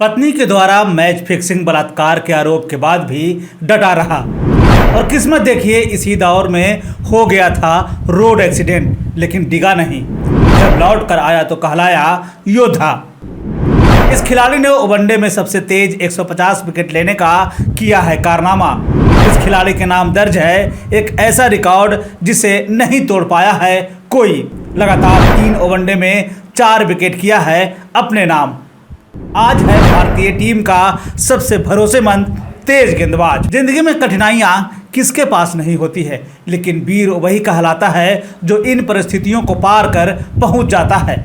पत्नी के द्वारा मैच फिक्सिंग बलात्कार के आरोप के बाद भी डटा रहा। और किस्मत देखिए, इसी दौर में हो गया था रोड एक्सीडेंट, लेकिन डिगा नहीं। जब लौट कर आया तो कहलाया योद्धा। इस खिलाड़ी ने वनडे में सबसे तेज 150 विकेट लेने का किया है कारनामा। इस खिलाड़ी के नाम दर्ज है एक ऐसा रिकॉर्ड जिसे नहीं तोड़ पाया है कोई। लगातार 3 वनडे में 4 विकेट किया है अपने नाम। आज है भारतीय टीम का सबसे भरोसेमंद तेज गेंदबाज। जिंदगी में कठिनाइयां किसके पास नहीं होती है, लेकिन वीर वही कहलाता है जो इन परिस्थितियों को पार कर पहुंच जाता है।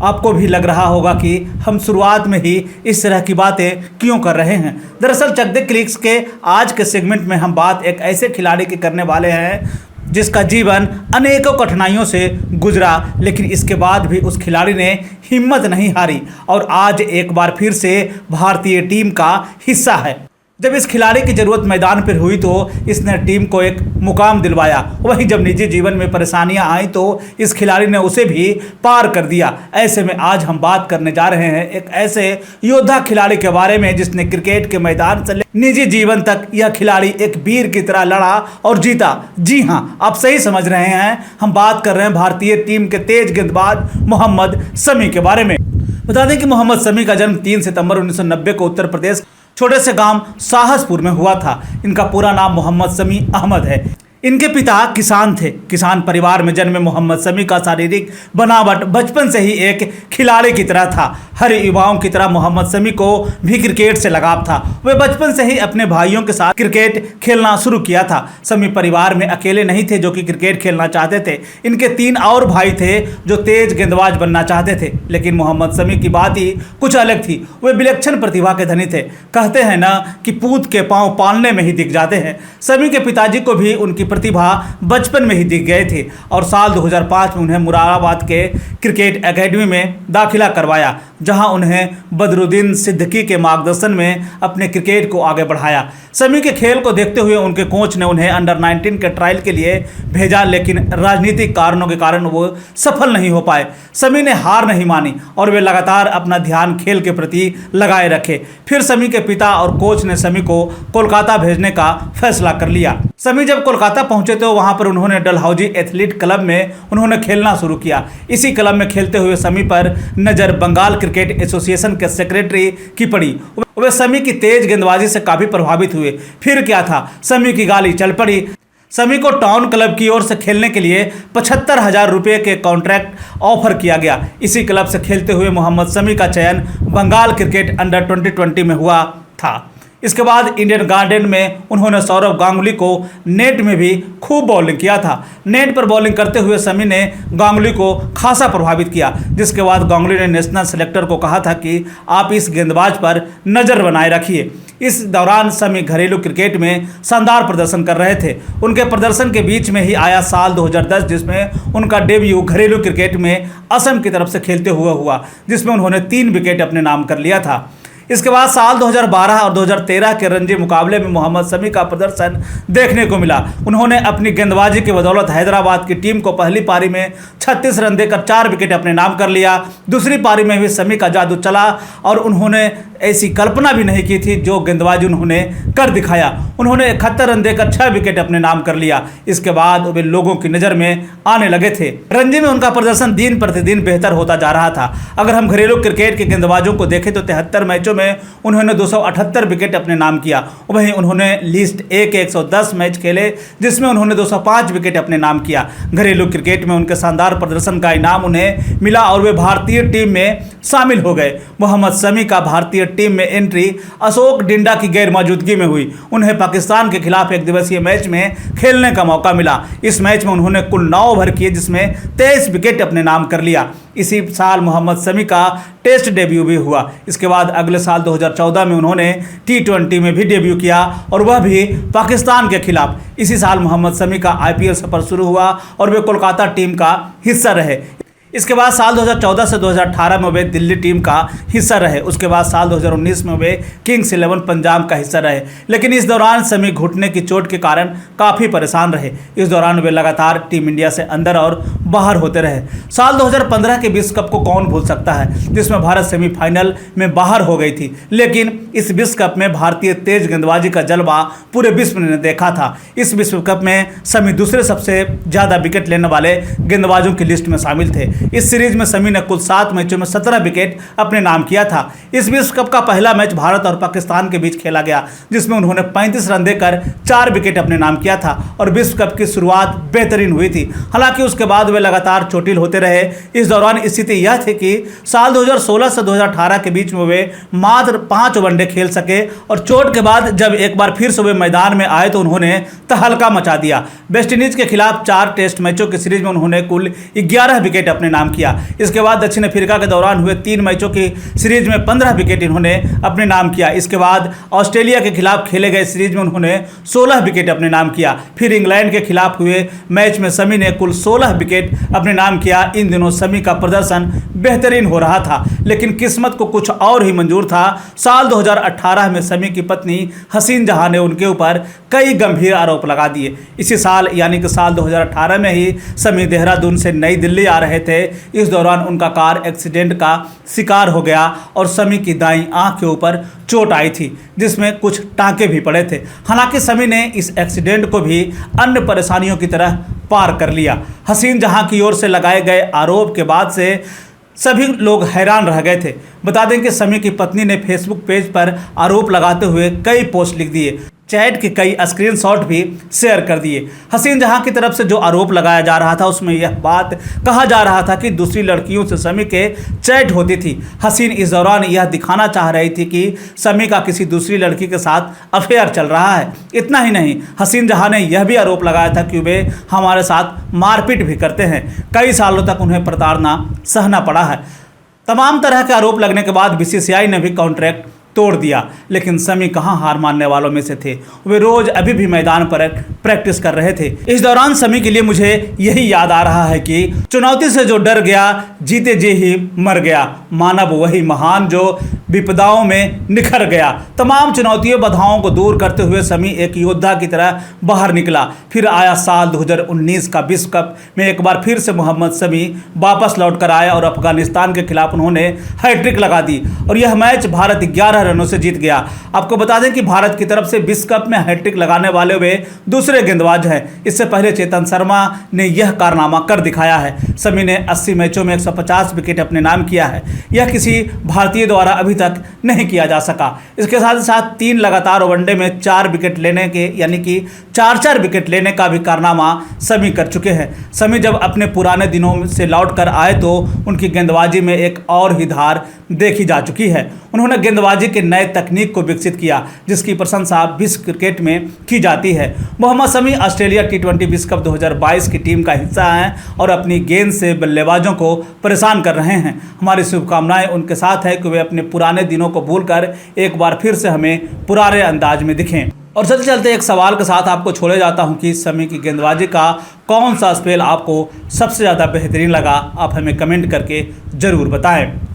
आपको भी लग रहा होगा कि हम शुरुआत में ही इस तरह की बातें क्यों कर रहे हैं। दरअसल चक दे क्लिक्स के आज के सेगमेंट में हम बात एक ऐसे खिलाड़ी की करने वाले हैं जिसका जीवन अनेकों कठिनाइयों से गुजरा, लेकिन इसके बाद भी उस खिलाड़ी ने हिम्मत नहीं हारी और आज एक बार फिर से भारतीय टीम का हिस्सा है। जब इस खिलाड़ी की जरूरत मैदान पर हुई तो इसने टीम को एक मुकाम दिलवाया। वहीं जब निजी जीवन में परेशानियां आई तो इस खिलाड़ी ने उसे भी पार कर दिया। ऐसे में आज हम बात करने जा रहे हैं एक ऐसे योद्धा खिलाड़ी के बारे में जिसने क्रिकेट के मैदान से निजी जीवन तक यह खिलाड़ी एक वीर की तरह लड़ा और जीता। जी हाँ, आप सही समझ रहे हैं, हम बात कर रहे हैं भारतीय टीम के तेज गेंदबाज मोहम्मद शमी के बारे में। बता दें कि मोहम्मद शमी का जन्म 3 सितंबर 1990 को उत्तर प्रदेश छोटे से गांव साहसपुर में हुआ था। इनका पूरा नाम मोहम्मद शमी अहमद है। इनके पिता किसान थे। किसान परिवार में जन्मे मोहम्मद शमी का शारीरिक बनावट बचपन से ही एक खिलाड़ी की तरह था। हर युवाओं की तरह मोहम्मद शमी को भी क्रिकेट से लगाव था। वे बचपन से ही अपने भाइयों के साथ क्रिकेट खेलना शुरू किया था। शमी परिवार में अकेले नहीं थे जो कि क्रिकेट खेलना चाहते थे। इनके 3 और भाई थे जो तेज गेंदबाज बनना चाहते थे, लेकिन मोहम्मद शमी की बात ही कुछ अलग थी। वे विलक्षण प्रतिभा के धनी थे। कहते हैं ना कि पूत के पांव पालने में ही दिख जाते हैं। शमी के पिताजी को भी उनकी प्रतिभा बचपन में ही दिख गए थे और साल 2005 में उन्हें मुरादाबाद के क्रिकेट एकेडमी में दाखिला करवाया, जहां उन्हें बदरुद्दीन सिद्दीकी के मार्गदर्शन में अपने क्रिकेट को आगे बढ़ाया। शमी के खेल को देखते हुए उनके कोच ने उन्हें अंडर 19 के ट्रायल के लिए भेजा, लेकिन राजनीतिक कारणों के कारण वो सफल नहीं हो पाए। शमी ने हार नहीं मानी और वे लगातार अपना ध्यान खेल के प्रति लगाए रखे। फिर शमी के पिता और कोच ने शमी को कोलकाता भेजने का फैसला कर लिया। शमी जब कोलकाता पहुंचे तो वहां पर उन्होंने डलहौजी एथलीट क्लब में उन्होंने खेलना शुरू किया। इसी क्लब में खेलते हुए शमी पर नजर बंगाल क्रिकेट एसोसिएशन के सेक्रेटरी की पड़ी। वे शमी की तेज गेंदबाजी से काफी प्रभावित हुए। फिर क्या था, शमी की गाली चल पड़ी। शमी को टाउन क्लब की ओर से खेलने के लिए 75,000 रुपये के कॉन्ट्रैक्ट ऑफर किया गया। इसी क्लब से खेलते हुए मोहम्मद शमी का चयन बंगाल क्रिकेट अंडर 2020 में हुआ था। इसके बाद इंडियन गार्डन में उन्होंने सौरव गांगुली को नेट में भी खूब बॉलिंग किया था। नेट पर बॉलिंग करते हुए शमी ने गांगुली को खासा प्रभावित किया, जिसके बाद गांगुली ने नेशनल सेलेक्टर को कहा था कि आप इस गेंदबाज पर नज़र बनाए रखिए। इस दौरान शमी घरेलू क्रिकेट में शानदार प्रदर्शन कर रहे थे। उनके प्रदर्शन के बीच में ही आया साल 2010, जिसमें उनका डेब्यू घरेलू क्रिकेट में असम की तरफ से खेलते हुए हुआ, जिसमें उन्होंने 3 विकेट अपने नाम कर लिया था। इसके बाद साल 2012 और 2013 के रणजी मुकाबले में मोहम्मद शमी का प्रदर्शन देखने को मिला। उन्होंने अपनी गेंदबाजी की बदौलत हैदराबाद की टीम को पहली पारी में 36 रन देकर 4 विकेट अपने नाम कर लिया। दूसरी पारी में भी शमी का जादू चला और उन्होंने ऐसी कल्पना भी नहीं की थी जो गेंदबाजी उन्होंने कर दिखाया। उन्होंने 71 रन देकर 6 विकेट अपने नाम कर लिया। इसके बाद वे लोगों की नज़र में आने लगे थे। रणजी में उनका प्रदर्शन दिन प्रतिदिन बेहतर होता जा रहा था। अगर हम घरेलू क्रिकेट के गेंदबाजों को देखें तो 73 मैचों में उन्होंने 278 विकेट अपने नाम किया। वहीं उन्होंने लिस्ट ए के 110 मैच खेले, जिसमें उन्होंने 205 विकेट अपने नाम किया। घरेलू क्रिकेट में उनके शानदार प्रदर्शन का इनाम उन्हें मिला और वे भारतीय टीम में शामिल हो गए। मोहम्मद शमी का भारतीय टीम में एंट्री अशोक डिंडा की गैर मौजूदगी में हुई। उन्हें पाकिस्तान के खिलाफ एक दिवसीय मैच में खेलने का मौका मिला। इस मैच में उन्होंने कुल 9 ओवर किए, जिसमें 23 विकेट अपने नाम कर लिया। इसी साल मोहम्मद शमी का टेस्ट डेब्यू भी हुआ। इसके बाद अगले साल 2014 में उन्होंने T20 में भी डेब्यू किया और वह भी पाकिस्तान के खिलाफ। इसी साल मोहम्मद शमी का IPL सफर शुरू हुआ और वे कोलकाता टीम का हिस्सा रहे। इसके बाद साल 2014 से 2018 में वे दिल्ली टीम का हिस्सा रहे। उसके बाद साल 2019 में वे किंग्स 11 पंजाब का हिस्सा रहे, लेकिन इस दौरान समी घुटने की चोट के कारण काफ़ी परेशान रहे। इस दौरान वे लगातार टीम इंडिया से अंदर और बाहर होते रहे। साल 2015 के विश्व कप को कौन भूल सकता है, जिसमें भारत सेमीफाइनल में बाहर हो गई थी, लेकिन इस विश्व कप में भारतीय तेज गेंदबाजी का जलवा पूरे विश्व ने देखा था। इस विश्व कप में समी दूसरे सबसे ज़्यादा विकेट लेने वाले गेंदबाजों की लिस्ट में शामिल थे। इस सीरीज में समी ने कुल 7 मैचों में 17 विकेट अपने नाम किया था। इस विश्व कप का पहला मैच भारत और पाकिस्तान के बीच खेला गया, जिसमें उन्होंने 35 रन देकर 4 विकेट अपने नाम किया था और विश्व कप की शुरुआत बेहतरीन हुई थी। हालांकि उसके बाद वे लगातार चोटिल होते रहे। इस दौरान स्थिति यह थी कि साल 2016 से 2018 के बीच में वे मात्र 5 वनडे खेल सके और चोट के बाद जब एक बार फिर से वे मैदान में आए तो उन्होंने तहलका मचा दिया। वेस्टइंडीज के खिलाफ 4 टेस्ट मैचों की सीरीज में उन्होंने कुल 11 विकेट अपने नाम किया। इसके बाद दक्षिण अफ्रीका के दौरान हुए 3 मैचों की सीरीज में 15 विकेट इन्होंने अपने नाम किया। इसके बाद ऑस्ट्रेलिया के खिलाफ खेले गए सीरीज में उन्होंने 16 विकेट अपने नाम किया। फिर इंग्लैंड के खिलाफ हुए मैच में समी ने कुल 16 विकेट अपने नाम किया। इन दिनों समी का प्रदर्शन बेहतरीन हो रहा था, लेकिन किस्मत को कुछ और ही मंजूर था। साल 2018 में समी की पत्नी हसीन जहां ने उनके ऊपर कई गंभीर आरोप लगा दिए। इसी साल यानी कि साल 2018 में ही समी देहरादून से नई दिल्ली आ रहे थे। इस दौरान उनका कार एक्सीडेंट का शिकार हो गया और समी की दाईं आंख के ऊपर चोट आई थी, जिसमें कुछ टांके भी पड़े थे। हालांकि समी ने इस एक्सीडेंट को भी अन्य परेशानियों की तरह पार कर लिया। हसीन जहां की ओर से लगाए गए आरोप के बाद से सभी लोग हैरान रह गए थे। बता दें कि समी की पत्नी ने फेसबुक पेज पर आरोप लगाते हुए कई पोस्ट लिख दिए, चैट के कई स्क्रीनशॉट भी शेयर कर दिए। हसीन जहां की तरफ से जो आरोप लगाया जा रहा था उसमें यह बात कहा जा रहा था कि दूसरी लड़कियों से समी के चैट होती थी। हसीन इस दौरान यह दिखाना चाह रही थी कि समी का किसी दूसरी लड़की के साथ अफेयर चल रहा है। इतना ही नहीं, हसीन जहां ने यह भी आरोप लगाया था कि वे हमारे साथ मारपीट भी करते हैं। कई सालों तक उन्हें प्रताड़ना सहना पड़ा है। तमाम तरह के आरोप लगने के बाद बीसीसीआई ने भी कॉन्ट्रैक्ट तोड़ दिया, लेकिन समी कहां हार मानने वालों में से थे। वे रोज अभी भी मैदान पर प्रैक्टिस कर रहे थे। इस दौरान समी के लिए मुझे यही याद आ रहा है कि चुनौती से जो डर गया, जीते जी ही मर गया। मानव वही महान जो विपदाओं में निखर गया। तमाम चुनौतियों बाधाओं को दूर करते हुए समी एक योद्धा की तरह बाहर निकला। फिर आया साल 2019 का विश्व कप में एक बार फिर से मोहम्मद समी वापस लौट कर आए और अफगानिस्तान के खिलाफ उन्होंने हैट्रिक लगा दी और यह मैच भारत 11 रनों से जीत गया। आपको बता दें कि भारत की तरफ से विश्व कप में हैट्रिक लगाने वाले वे दूसरे गेंदबाज हैं। इससे पहले चेतन शर्मा ने यह कारनामा कर दिखाया है। समी ने 80 मैचों में 150 विकेट अपने नाम किया है। यह किसी भारतीय द्वारा अभी तक नहीं किया जा सका। इसके साथ साथ 3 लगातार वनडे में 4 विकेट लेने के यानी कि 4-4 विकेट लेने का भी कारनामा समी कर चुके हैं। समी जब अपने पुराने दिनों से लौट कर आए तो उनकी गेंदबाजी में एक और ही धार देखी जा चुकी है। उन्होंने गेंदबाजी के नए तकनीक को विकसित किया, जिसकी प्रशंसा विश्व क्रिकेट में की जाती है। मोहम्मद समी ऑस्ट्रेलिया T20 विश्व कप 2022 की टीम का हिस्सा हैं और अपनी गेंद से बल्लेबाजों को परेशान कर रहे हैं। हमारी शुभकामनाएं उनके साथ है कि वे अपने पुराने दिनों को भूलकर एक बार फिर से हमें पुराने अंदाज में दिखें। और चलते चलते एक सवाल के साथ आपको छोड़े जाता हूं कि समी की गेंदबाजी का कौन सा स्पेल आपको सबसे ज़्यादा बेहतरीन लगा। आप हमें कमेंट करके ज़रूर बताएं।